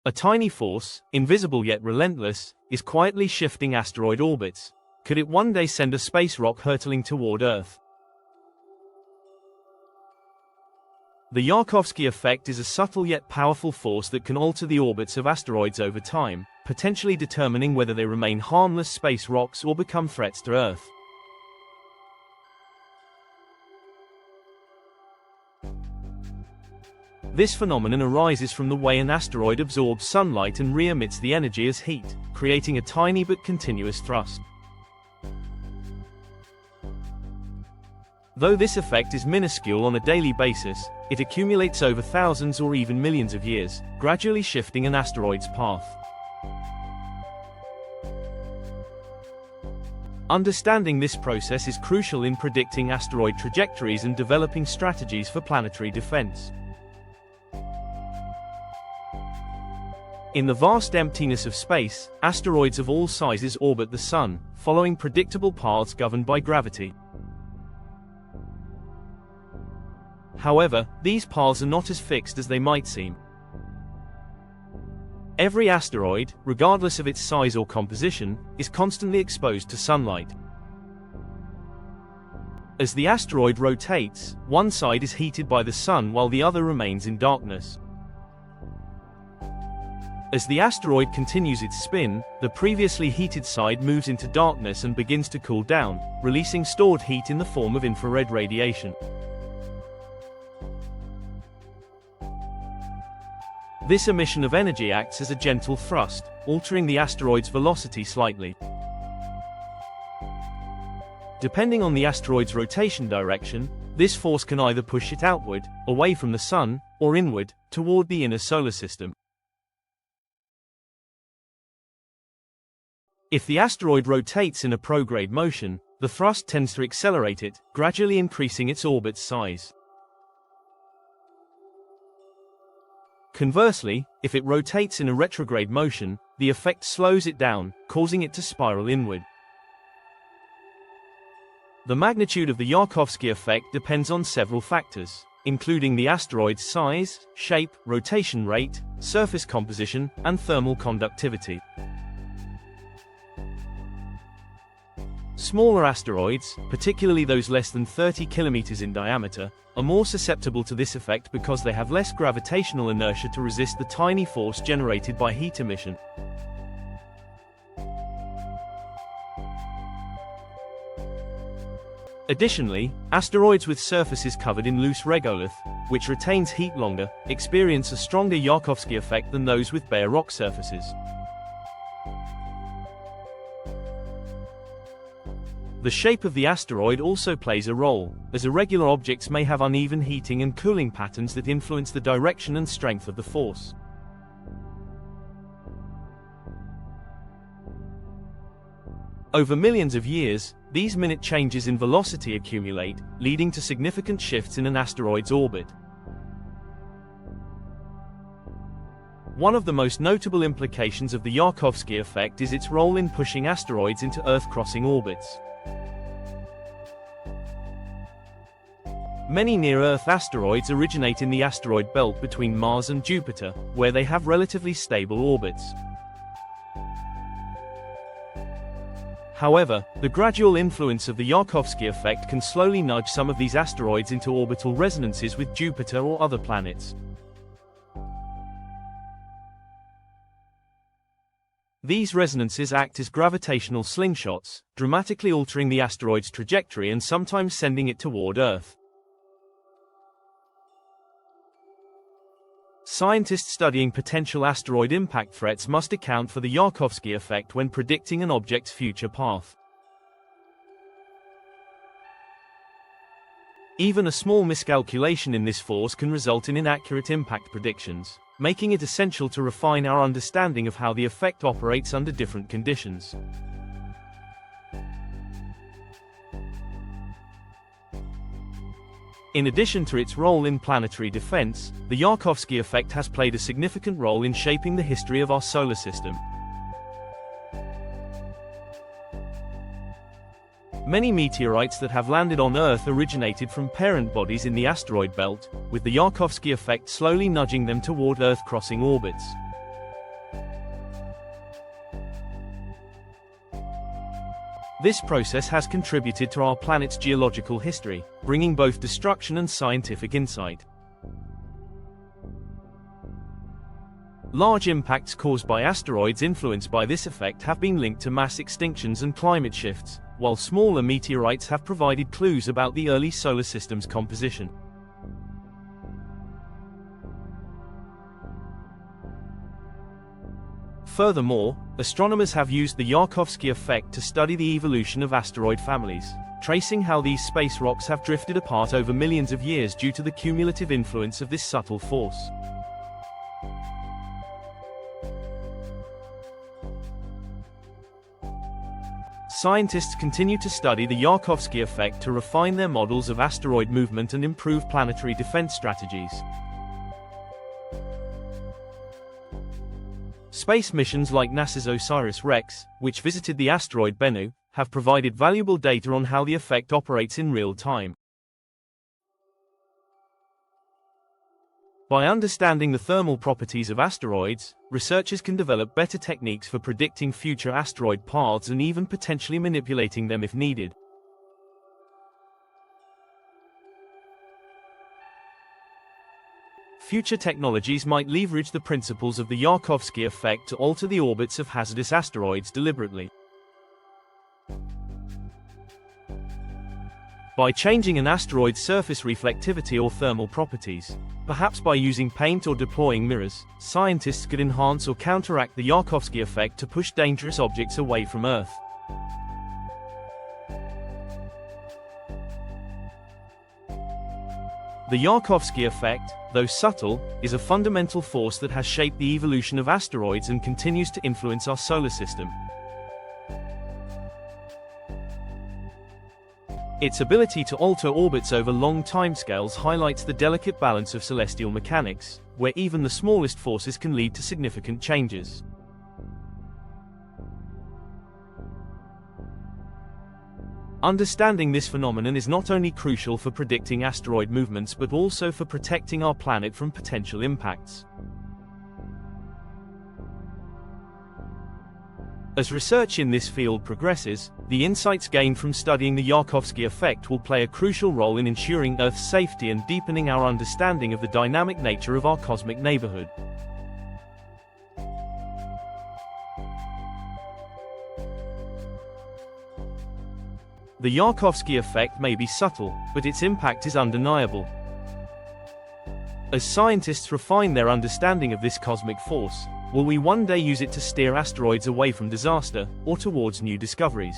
A tiny force, invisible yet relentless, is quietly shifting asteroid orbits. Could it one day send a space rock hurtling toward Earth? The Yarkovsky effect is a subtle yet powerful force that can alter the orbits of asteroids over time, potentially determining whether they remain harmless space rocks or become threats to Earth. This phenomenon arises from the way an asteroid absorbs sunlight and re-emits the energy as heat, creating a tiny but continuous thrust. Though this effect is minuscule on a daily basis, it accumulates over thousands or even millions of years, gradually shifting an asteroid's path. Understanding this process is crucial in predicting asteroid trajectories and developing strategies for planetary defense. In the vast emptiness of space, asteroids of all sizes orbit the Sun, following predictable paths governed by gravity. However, these paths are not as fixed as they might seem. Every asteroid, regardless of its size or composition, is constantly exposed to sunlight. As the asteroid rotates, one side is heated by the Sun while the other remains in darkness. As the asteroid continues its spin, the previously heated side moves into darkness and begins to cool down, releasing stored heat in the form of infrared radiation. This emission of energy acts as a gentle thrust, altering the asteroid's velocity slightly. Depending on the asteroid's rotation direction, this force can either push it outward, away from the Sun, or inward, toward the inner solar system. If the asteroid rotates in a prograde motion, the thrust tends to accelerate it, gradually increasing its orbit's size. Conversely, if it rotates in a retrograde motion, the effect slows it down, causing it to spiral inward. The magnitude of the Yarkovsky effect depends on several factors, including the asteroid's size, shape, rotation rate, surface composition, and thermal conductivity. Smaller asteroids, particularly those less than 30 kilometers in diameter, are more susceptible to this effect because they have less gravitational inertia to resist the tiny force generated by heat emission. Additionally, asteroids with surfaces covered in loose regolith, which retains heat longer, experience a stronger Yarkovsky effect than those with bare rock surfaces. The shape of the asteroid also plays a role, as irregular objects may have uneven heating and cooling patterns that influence the direction and strength of the force. Over millions of years, these minute changes in velocity accumulate, leading to significant shifts in an asteroid's orbit. One of the most notable implications of the Yarkovsky effect is its role in pushing asteroids into Earth-crossing orbits. Many near-Earth asteroids originate in the asteroid belt between Mars and Jupiter, where they have relatively stable orbits. However, the gradual influence of the Yarkovsky effect can slowly nudge some of these asteroids into orbital resonances with Jupiter or other planets. These resonances act as gravitational slingshots, dramatically altering the asteroid's trajectory and sometimes sending it toward Earth. Scientists studying potential asteroid impact threats must account for the Yarkovsky effect when predicting an object's future path. Even a small miscalculation in this force can result in inaccurate impact predictions, making it essential to refine our understanding of how the effect operates under different conditions. In addition to its role in planetary defense, the Yarkovsky effect has played a significant role in shaping the history of our solar system. Many meteorites that have landed on Earth originated from parent bodies in the asteroid belt, with the Yarkovsky effect slowly nudging them toward Earth-crossing orbits. This process has contributed to our planet's geological history, bringing both destruction and scientific insight. Large impacts caused by asteroids influenced by this effect have been linked to mass extinctions and climate shifts, while smaller meteorites have provided clues about the early solar system's composition. Furthermore, astronomers have used the Yarkovsky effect to study the evolution of asteroid families, tracing how these space rocks have drifted apart over millions of years due to the cumulative influence of this subtle force. Scientists continue to study the Yarkovsky effect to refine their models of asteroid movement and improve planetary defense strategies. Space missions like NASA's OSIRIS-REx, which visited the asteroid Bennu, have provided valuable data on how the effect operates in real time. By understanding the thermal properties of asteroids, researchers can develop better techniques for predicting future asteroid paths and even potentially manipulating them if needed. Future technologies might leverage the principles of the Yarkovsky effect to alter the orbits of hazardous asteroids deliberately. By changing an asteroid's surface reflectivity or thermal properties, perhaps by using paint or deploying mirrors, scientists could enhance or counteract the Yarkovsky effect to push dangerous objects away from Earth. The Yarkovsky effect, though subtle, is a fundamental force that has shaped the evolution of asteroids and continues to influence our solar system. Its ability to alter orbits over long timescales highlights the delicate balance of celestial mechanics, where even the smallest forces can lead to significant changes. Understanding this phenomenon is not only crucial for predicting asteroid movements but also for protecting our planet from potential impacts. As research in this field progresses, the insights gained from studying the Yarkovsky effect will play a crucial role in ensuring Earth's safety and deepening our understanding of the dynamic nature of our cosmic neighborhood. The Yarkovsky effect may be subtle, but its impact is undeniable. As scientists refine their understanding of this cosmic force, will we one day use it to steer asteroids away from disaster, or towards new discoveries?